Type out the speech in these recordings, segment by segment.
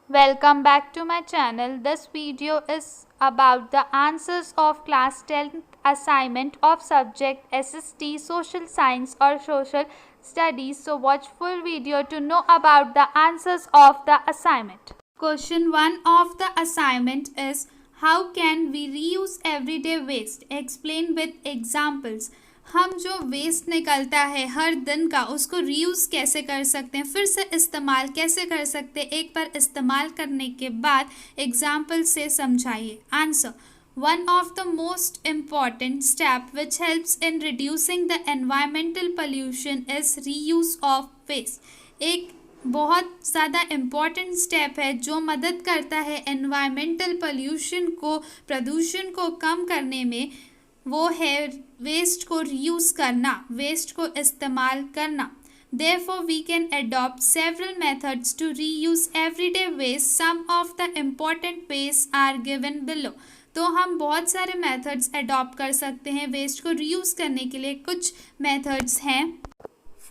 Welcome back to my channel. This video is about the answers of class 10th assignment of subject SST Social Science or Social Studies. So watch full video to know about the answers of the assignment. Question 1 of the assignment is, how can we reuse everyday waste? Explain with examples. हम जो waste निकलता है हर दिन का उसको reuse कैसे कर सकते हैं, फिर से इस्तेमाल कैसे कर सकते हैं, एक बार इस्तेमाल करने के बाद एग्जाम्पल से समझाइए. Answer. One of the most important step which helps in reducing the environmental pollution is reuse of waste. एक बहुत ज़्यादा इम्पॉर्टेंट स्टेप है जो मदद करता है एनवायरमेंटल पोल्यूशन को, प्रदूषण को कम करने में. वो है वेस्ट को रीयूज़ करना, वेस्ट को इस्तेमाल करना. Therefore, we can adopt several methods to reuse everyday waste. Some of the important ways are given below. तो हम बहुत सारे मेथड्स अडॉप्ट कर सकते हैं वेस्ट को रीयूज़ करने के लिए. कुछ मेथड्स हैं.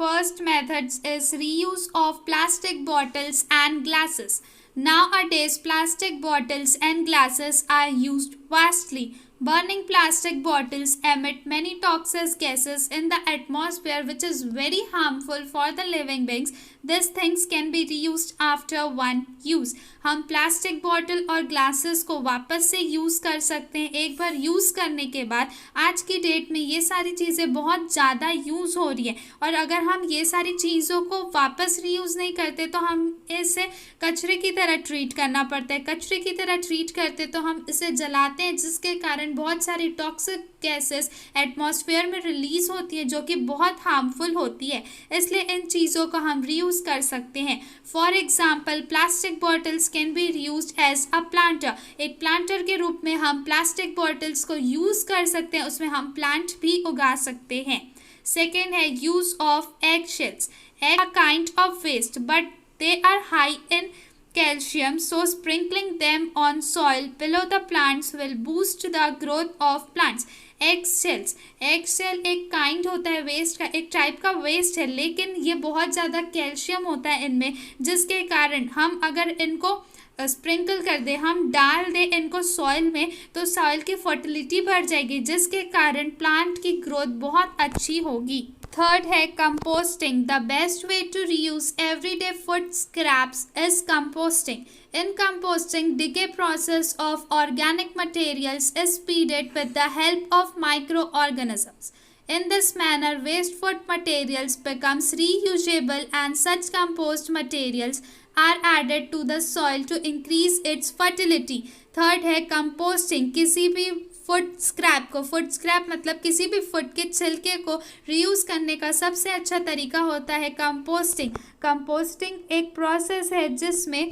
First methods is reuse of plastic bottles and glasses. Nowadays, plastic bottles and glasses are used vastly. Burning plastic bottles emit many toxic gases in the atmosphere which is very harmful for the living beings. These things can be reused after one use. हम plastic bottle और glasses को वापस से use कर सकते हैं एक बार use करने के बाद. आज की डेट में ये सारी चीज़ें बहुत ज़्यादा यूज़ हो रही है और अगर हम ये सारी चीज़ों को वापस रीयूज़ नहीं करते तो हम इसे कचरे की तरह ट्रीट करना पड़ता है. कचरे की तरह ट्रीट करते तो हम इसे जलाते हैं जिसके कारण बहुत सारी टॉक्सिक गैसेस एटमॉस्फेयर में रिलीज होती है जो कि बहुत हार्मफुल होती है. इसलिए इन चीज़ों को हम रीयूज़ कर सकते हैं. For example, plastic bottles can be reused as a planter. एक प्लांटर के रूप में हम प्लास्टिक बॉटल्स को यूज़ कर सकते हैं, उसमें हम प्लांट भी उगा सकते हैं. सेकेंड है use of egg shells. Egg a kind of waste but they are high in calcium, so sprinkling them on soil below the plants will boost the growth of plants. Egg shells, egg shell एक kind होता है waste का, एक type का waste है, लेकिन ये बहुत ज़्यादा कैल्शियम होता है इनमें जिसके कारण हम अगर इनको स्प्रिंकल कर दे, हम डाल दे इनको सॉइल में तो सॉइल की फर्टिलिटी बढ़ जाएगी जिसके कारण प्लांट की ग्रोथ बहुत अच्छी होगी. थर्ड है composting. The best way to reuse everyday food scraps is composting. In composting, decay process of organic materials is speeded with the help of microorganisms. In this manner, waste food materials becomes reusable and such compost materials are added to the soil to increase its fertility. Third है composting. किसी भी food scrap को, food scrap मतलब किसी भी food के छिलके को रीयूज़ करने का सबसे अच्छा तरीका होता है कंपोस्टिंग. कंपोस्टिंग एक प्रोसेस है जिसमें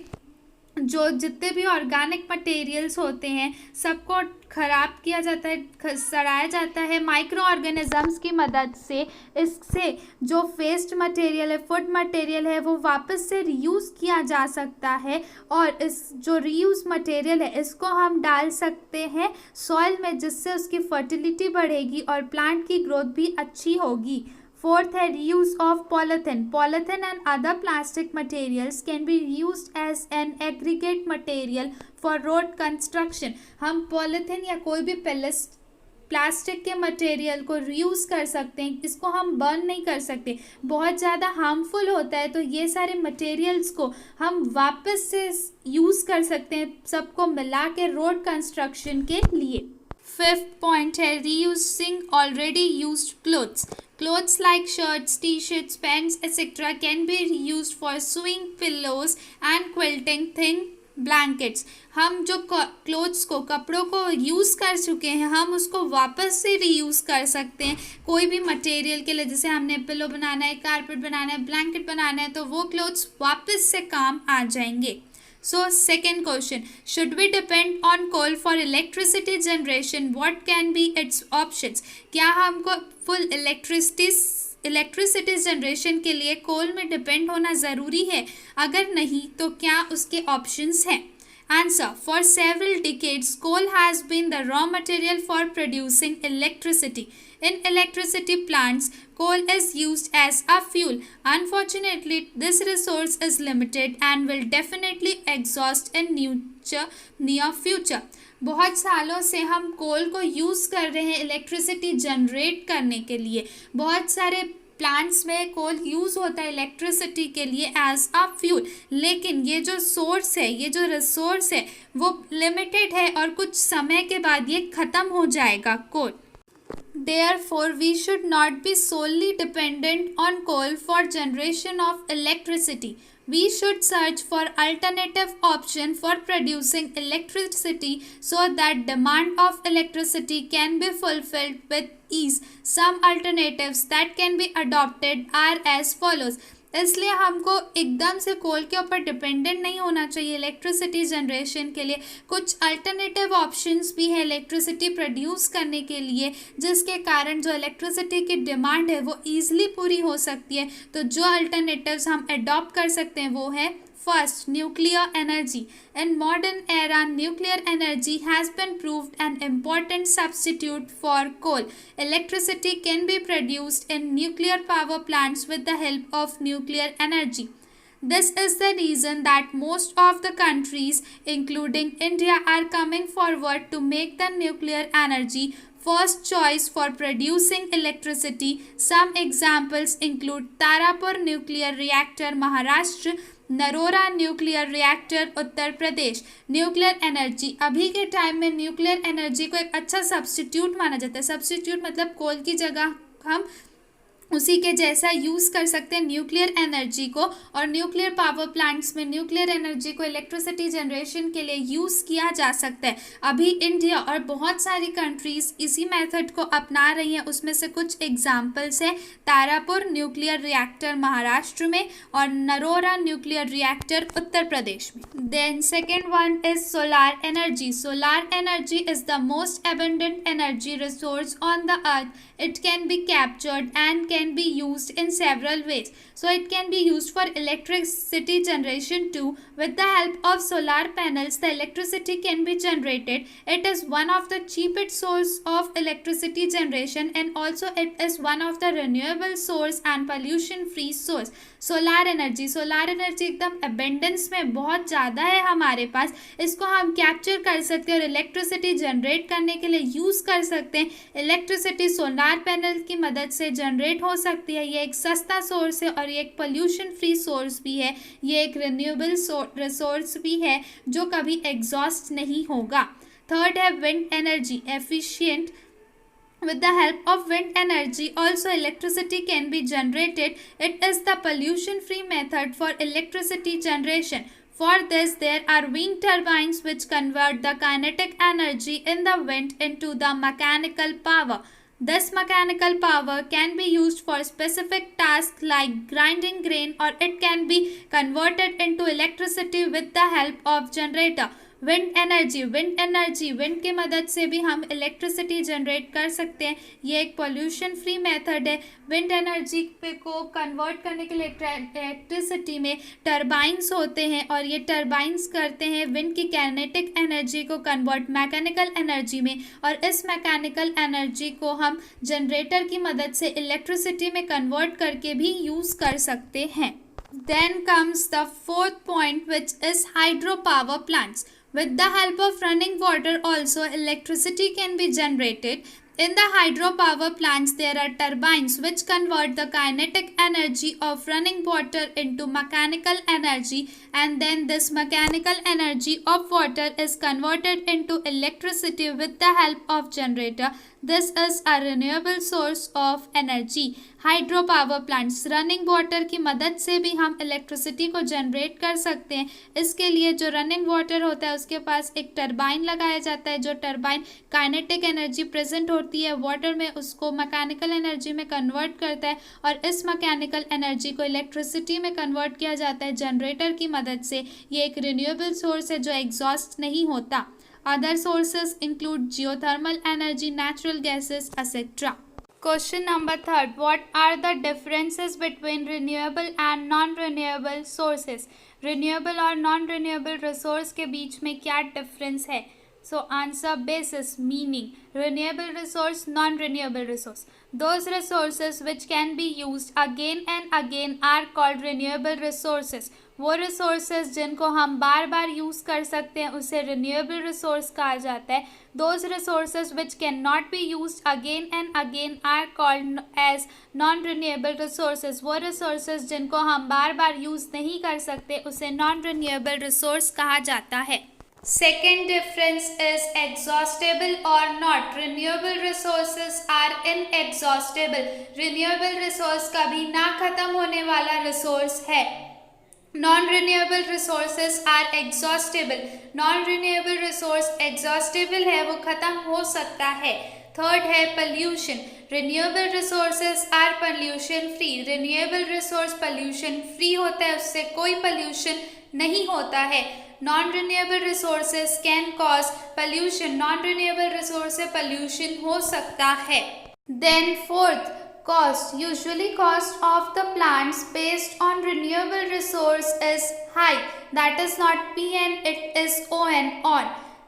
जो जितने भी ऑर्गेनिक मटेरियल्स होते हैं सबको ख़राब किया जाता है, सड़ाया जाता है माइक्रो ऑर्गेनिजम्स की मदद से. इससे जो वेस्ट मटेरियल है, फूड मटेरियल है, वो वापस से रीयूज़ किया जा सकता है और इस जो रीयूज़ मटेरियल है इसको हम डाल सकते हैं सॉइल में जिससे उसकी फर्टिलिटी बढ़ेगी और प्लांट की ग्रोथ भी अच्छी होगी. Fourth है reuse of polythene. Polythene and other plastic materials can be used as an aggregate material for road construction. हम पॉलीथीन या कोई भी प्लास्टिक के मटेरियल को रीयूज़ कर सकते हैं. इसको हम बर्न नहीं कर सकते, बहुत ज़्यादा हार्मफुल होता है, तो ये सारे मटेरियल्स को हम वापस से यूज़ कर सकते हैं सबको मिला के रोड कंस्ट्रक्शन के लिए. Fifth point है reusing already used clothes. Clothes like shirts, t-shirts, pants, etc. can be reused for sewing pillows and quilting thin blankets. हम जो क्लोथ्स को, कपड़ों को यूज़ कर चुके हैं हम उसको वापस से रीयूज़ कर सकते हैं कोई भी मटेरियल के लिए. जैसे हमने पिलो बनाना है, कारपेट बनाना है, ब्लैंकेट बनाना है, तो वो क्लोथ्स वापस से काम आ जाएंगे. So second question, should we depend on coal for electricity generation? What can be its options? क्या हमको फुल इलेक्ट्रिसिटी जनरेशन के लिए कोल में डिपेंड होना ज़रूरी है? अगर नहीं तो क्या उसके ऑप्शंस हैं? Answer: for several decades, coal has been the raw material for producing electricity. In electricity plants, coal is used as a fuel. Unfortunately, this resource is limited and will definitely exhaust in near future. बहुत सालों से हम कोल को use कर रहे हैं electricity generate करने के लिए. बहुत सारे प्लांट्स में कोल यूज़ होता है इलेक्ट्रिसिटी के लिए एज अ फ्यूल, लेकिन ये जो सोर्स है, ये जो रिसोर्स है, वो लिमिटेड है और कुछ समय के बाद ये ख़त्म हो जाएगा कोल. Therefore, we should not be solely dependent on coal for generation of electricity. We should search for alternative option for producing electricity so that demand of electricity can be fulfilled with ease. Some alternatives that can be adopted are as follows. इसलिए हमको एकदम से कोल के ऊपर dependent नहीं होना चाहिए electricity generation के लिए. कुछ अल्टरनेटिव ऑप्शंस भी है इलेक्ट्रिसिटी प्रोड्यूस करने के लिए, जिसके कारण जो इलेक्ट्रिसिटी की डिमांड है वो ईजिली पूरी हो सकती है. तो जो अल्टरनेटिव्स हम अडॉप्ट कर सकते हैं वो है First, nuclear energy. In modern era, nuclear energy has been proved an important substitute for coal. Electricity can be produced in nuclear power plants with the help of nuclear energy. This is the reason that most of the countries, including India, are coming forward to make the nuclear energy first choice for producing electricity. Some examples include Tarapur Nuclear Reactor, Maharashtra, Narora nuclear reactor Uttar Pradesh. Nuclear energy, अभी के time में nuclear energy को एक अच्छा substitute माना जाता है. Substitute मतलब कोल की जगह हम उसी के जैसा यूज़ कर सकते हैं न्यूक्लियर एनर्जी को. और न्यूक्लियर पावर प्लांट्स में न्यूक्लियर एनर्जी को इलेक्ट्रिसिटी जनरेशन के लिए यूज़ किया जा सकता है. अभी इंडिया और बहुत सारी कंट्रीज़ इसी मेथड को अपना रही हैं. उसमें से कुछ एग्जांपल्स हैं तारापुर न्यूक्लियर रिएक्टर महाराष्ट्र में और नरोरा न्यूक्लियर रिएक्टर उत्तर प्रदेश में. Then second one is solar energy. Solar energy is the most abundant energy resource on the earth. It can be captured and can be used in several ways. So it can be used for electricity generation too. With the help of solar panels, the electricity can be generated. It is one of the cheapest source of electricity generation and also it is one of the renewable source and pollution free source. Solar energy, solar energy एकदम abundance में बहुत ज़्यादा है हमारे पास. इसको हम capture कर सकते हैं और इलेक्ट्रिसिटी जनरेट करने के लिए यूज़ कर सकते हैं. इलेक्ट्रिसिटी सोलार पैनल की मदद से जनरेट हो सकती है. ये एक सस्ता सोर्स है और ये एक पोल्यूशन फ्री सोर्स भी है. ये एक रिन्यूएबल रिसोर्स भी है जो कभी एग्जॉस्ट नहीं होगा. थर्ड है wind energy, efficient. With the help of wind energy, also electricity can be generated. It is the pollution-free method for electricity generation. For this, there are wind turbines which convert the kinetic energy in the wind into the mechanical power. This mechanical power can be used for specific tasks like grinding grain, or it can be converted into electricity with the help of generator. Wind energy, wind की मदद से भी हम electricity generate कर सकते हैं. ये एक पोल्यूशन फ्री मेथड है. विंड एनर्जी को कन्वर्ट करने के लिए इलेक्ट्रिसिटी में टरबाइंस होते हैं और ये टरबाइंस करते हैं विंड की काइनेटिक एनर्जी को कन्वर्ट मैकेनिकल एनर्जी में. और इस मैकेनिकल एनर्जी को हम जनरेटर की मदद से इलेक्ट्रिसिटी में कन्वर्ट करके भी यूज़ कर सकते हैं. Then comes the fourth point, which is hydropower plants. With the help of running water also electricity can be generated. In the hydropower plants there are turbines which convert the kinetic energy of running water into mechanical energy, and then this mechanical energy of water is converted into electricity with the help of generator. This is a renewable source of energy. Hydro power plants, running water की मदद से भी हम electricity को generate कर सकते हैं. इसके लिए जो रनिंग वाटर होता है उसके पास एक टरबाइन लगाया जाता है. जो टरबाइन काइनेटिक एनर्जी प्रेजेंट होती है वाटर में उसको मैकेनिकल एनर्जी में कन्वर्ट करता है और इस मैकेनिकल एनर्जी को इलेक्ट्रिसिटी में कन्वर्ट किया जाता है जनरेटर की मदद से. ये एक रिन्यूएबल सोर्स है जो एग्जॉस्ट नहीं होता. Other sources include geothermal energy, natural gases, etc. Question number third. What are the differences between renewable and non-renewable sources? Renewable और non-renewable resource के बीच में क्या difference है? So answer basis meaning. Renewable resource, non-renewable resource. Those resources which can be used again and again are called renewable resources. वो resources जिनको हम बार बार use कर सकते हैं उसे renewable resource कहा जाता है. Those resources which cannot be used again and again are called as non-renewable resources. वो resources जिनको हम बार बार यूज नहीं कर सकते उसे non-renewable resource कहा जाता है. Second difference is exhaustible or not. Renewable resources are inexhaustible. Renewable resource कभी ना खत्म होने वाला resource है. Non-renewable resources are exhaustible. Non-renewable resource exhaustible है, वो खत्म हो सकता है. Third है pollution. Renewable resources are pollution free. Renewable resource pollution free होता है, उससे कोई pollution नहीं होता है. Non-renewable resources can cause pollution. Non-renewable resource से pollution हो सकता है. Then fourth, cost. Usually cost of the plants based on renewable resource is high. That is not PN, it is ON, on.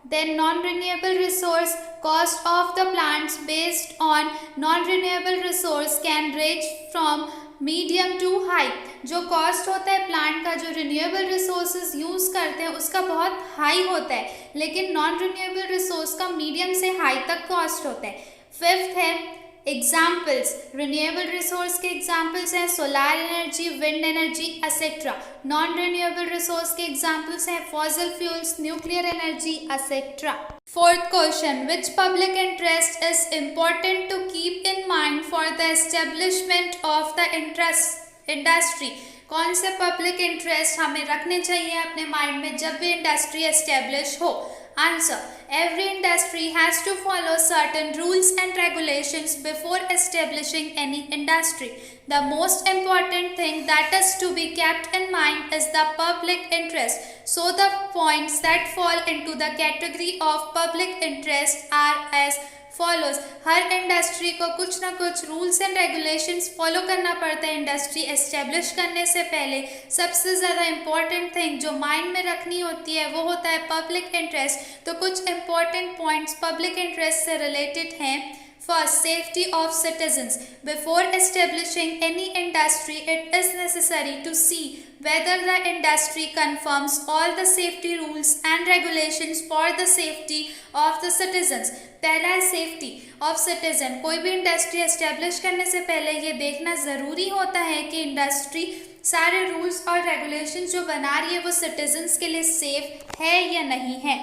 Then non-renewable resource, cost of the plants based on non-renewable resource can range from medium to high. जो cost होता है plant का जो renewable resources use करते हैं उसका बहुत high होता है, लेकिन नॉन रिन्यूएबल रिसोर्स का मीडियम से हाई तक कॉस्ट होता है. फिफ्थ है एग्जाम्पल्स. रिन्यूएबल रिसोर्स के एग्जाम्पल्स हैं solar energy, wind energy etcetera. Non renewable resource के एग्जाम्पल्स हैं fossil fuels, nuclear energy etcetera. Fourth question, which public interest is important to keep in mind for the establishment of the industry? कौन से public interest हमें रखने चाहिए अपने mind में जब भी इंडस्ट्री एस्टेब्लिश हो? Answer, every industry has to follow certain rules and regulations before establishing any industry. The most important thing that is to be kept in mind is the public interest. So the points that fall into the category of public interest are as follows. Her industry को कुछ ना कुछ rules and regulations follow करना पड़ता है industry establish करने से पहले. सबसे ज़्यादा इम्पॉर्टेंट थिंग जो माइंड में रखनी होती है वो होता है पब्लिक इंटरेस्ट. तो कुछ इम्पॉर्टेंट पॉइंट्स पब्लिक इंटरेस्ट से रिलेटेड हैं. First, safety of citizens. Before establishing any industry, it is necessary to see whether the industry conforms all the safety rules and regulations for the safety of the citizens. पहला है safety of citizen. कोई भी industry establish करने से पहले ये देखना ज़रूरी होता है कि इंडस्ट्री सारे रूल्स और रेगुलेशंस जो बना रही है वो सिटीजन्स के लिए सेफ है या नहीं है.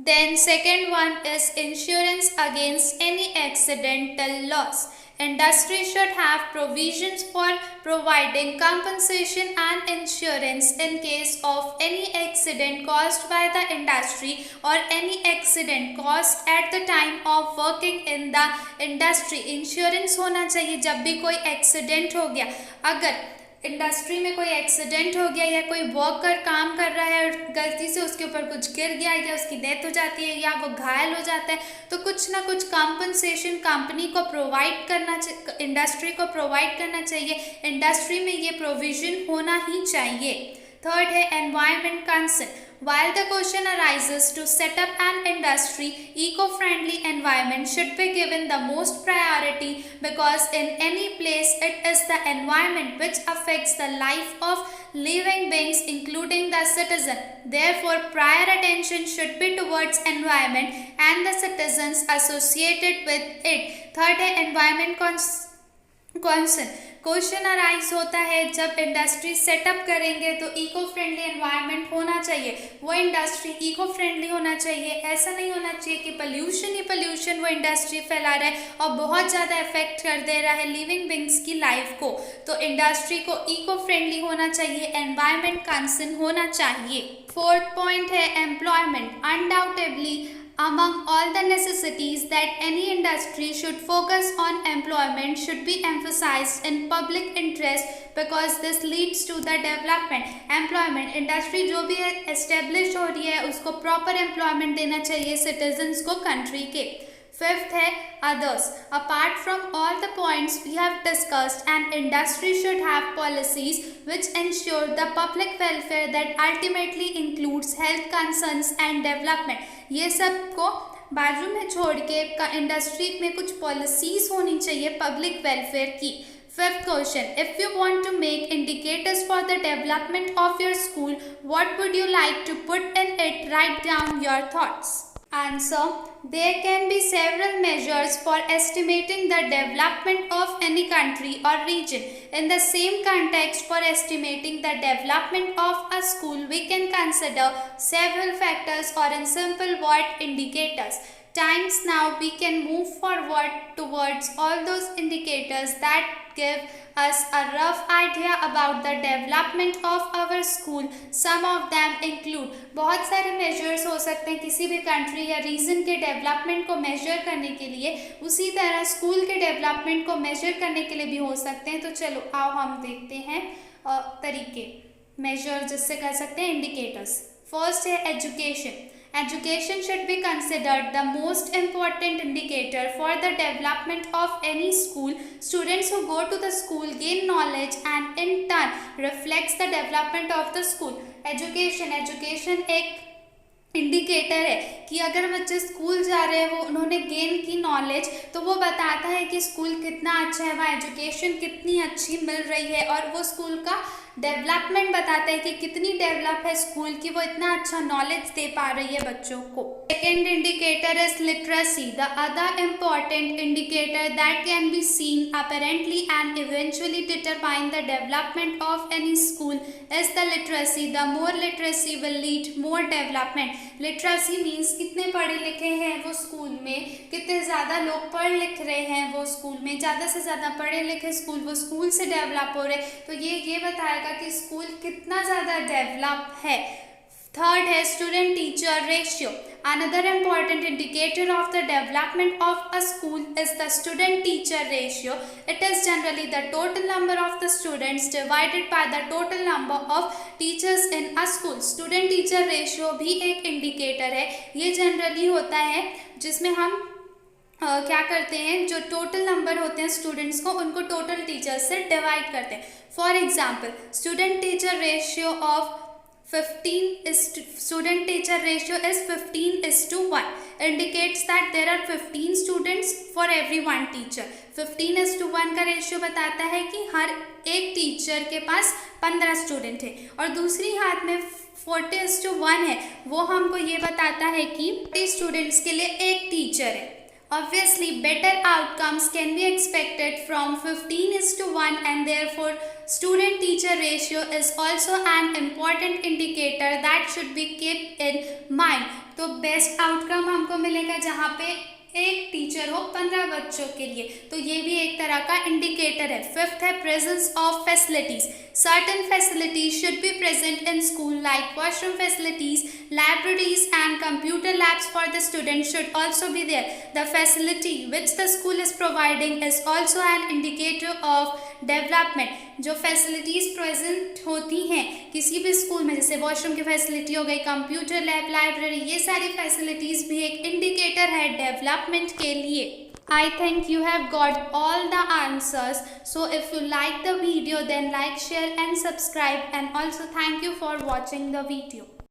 Then second one is insurance against any accidental loss. Industry should have provisions for providing compensation and insurance in case of any accident caused by the industry or any accident caused at the time of working in the industry. Insurance होना चाहिए जब भी कोई accident हो गया. अगर industry में कोई एक्सीडेंट हो गया या कोई वर्कर काम कर रहा है और गलती से उसके ऊपर कुछ गिर गया या उसकी डेथ हो जाती है या वो घायल हो जाता है तो कुछ ना कुछ कॉम्पनसेशन कंपनी को प्रोवाइड करना, इंडस्ट्री को प्रोवाइड करना चाहिए. इंडस्ट्री में ये प्रोविजन होना ही चाहिए. थर्ड है environment concern. While the question arises to set up an industry, eco-friendly environment should be given the most priority because in any place it is the environment which affects the life of living beings including the citizen. Therefore, prior attention should be towards environment and the citizens associated with it. Third है environment concern. Question arise होता है जब industry setup करेंगे तो eco friendly environment होना चाहिए. वो industry eco friendly होना चाहिए. ऐसा नहीं होना चाहिए कि पोल्यूशन ही पोल्यूशन वो इंडस्ट्री फैला रहा है और बहुत ज़्यादा इफेक्ट कर दे रहा है लिविंग बींग्स की लाइफ को. तो इंडस्ट्री को इको फ्रेंडली होना चाहिए, एनवायरनमेंट कंसर्न होना चाहिए. फोर्थ पॉइंट है employment. Undoubtedly among all the necessities that any industry should focus on, employment should be emphasized in public interest because this leads to the development. Employment, industry जो भी establish हो रही है उसको proper employment देना चाहिए citizens को country के. Fifth है others. Apart from all the points we have discussed, an industry should have policies which ensure the public welfare that ultimately includes health concerns and development. ये सब को बाजू में छोड़ के इंडस्ट्री में कुछ पॉलिसीज होनी चाहिए पब्लिक वेलफेयर की. Fifth question, if you want to make indicators for the development of your school, what would you like to put in it? Write down your thoughts. Answer, there can be several measures for estimating the development of any country or region. In the same context, for estimating the development of a school, we can consider several factors, or in simple word, indicators. Times now we can move forward towards all those indicators that give us a rough idea about the development of our school. Some of them include, बहुत सारे measures हो सकते हैं किसी भी country या region के development को measure करने के लिए. उसी तरह school के development को measure करने के लिए भी हो सकते हैं. तो चलो आओ हम देखते हैं तरीके measure जिससे कर सकते हैं indicators. First है education. Education should be considered the most important indicator for the development of any school. Students who go to the school gain knowledge and in turn reflects the development of the school. Education एक indicator है कि अगर बच्चे school जा रहे हैं, वो उन्होंने गेन की नॉलेज, तो वो बताता है कि स्कूल कितना अच्छा है, वहाँ एजुकेशन कितनी अच्छी मिल रही है, और वो स्कूल का डेवलपमेंट बताता है कि कितनी डेवलप है स्कूल की, वो इतना अच्छा नॉलेज दे पा रही है बच्चों को. Second indicator is literacy. The other important indicator that can be seen apparently and eventually determine the development of any school is the literacy. The more literacy will lead more development. Literacy means कितने पढ़े लिखे हैं वो school में, कितने ज़्यादा लोग पढ़ लिख रहे हैं वो स्कूल में, ज़्यादा से ज़्यादा पढ़े लिखे स्कूल वो स्कूल से डेवलप हो रहे, तो ये बताएगा कि स्कूल कितना ज़्यादा डेवलप है. थर्ड है student teacher ratio. Another important indicator of the development of a school is the student teacher ratio. It is generally the total number of the students divided by the total number of teachers in a school. Student teacher ratio भी एक indicator है. ये generally होता है जिसमें हम क्या करते हैं, जो टोटल नंबर होते हैं स्टूडेंट्स को, उनको टोटल टीचर्स से डिवाइड करते हैं. For example, student teacher ratio of 15 is student teacher ratio is 15:1 indicates that there are 15 students for every one teacher. 15:1 का रेशियो बताता है कि हर एक टीचर के पास 15 स्टूडेंट है, और दूसरी हाथ में 40:1 है, वो हमको ये बताता है कि 40 स्टूडेंट्स के लिए एक टीचर है. Obviously, better outcomes can be expected from 15:1, and therefore student-teacher ratio is also an important indicator that should be kept in mind. तो best outcome हमको मिलेगा जहाँ पे एक टीचर हो 15 बच्चों के लिए, तो ये भी एक तरह का इंडिकेटर है. फिफ्थ है presence of facilities. Certain facilities should be present in school like washroom facilities, libraries and computer labs for the students should also be there. The facility which the school is providing is also an indicator of development. जो facilities present होती हैं किसी भी school में, जैसे washroom की facility हो गई, कंप्यूटर लैब, लाइब्रेरी, ये सारी फैसिलिटीज़ भी एक इंडिकेटर है डेवलपमेंट के लिए. I think you have got all the answers. So if you like the video, then like, share and subscribe, and also thank you for watching the video.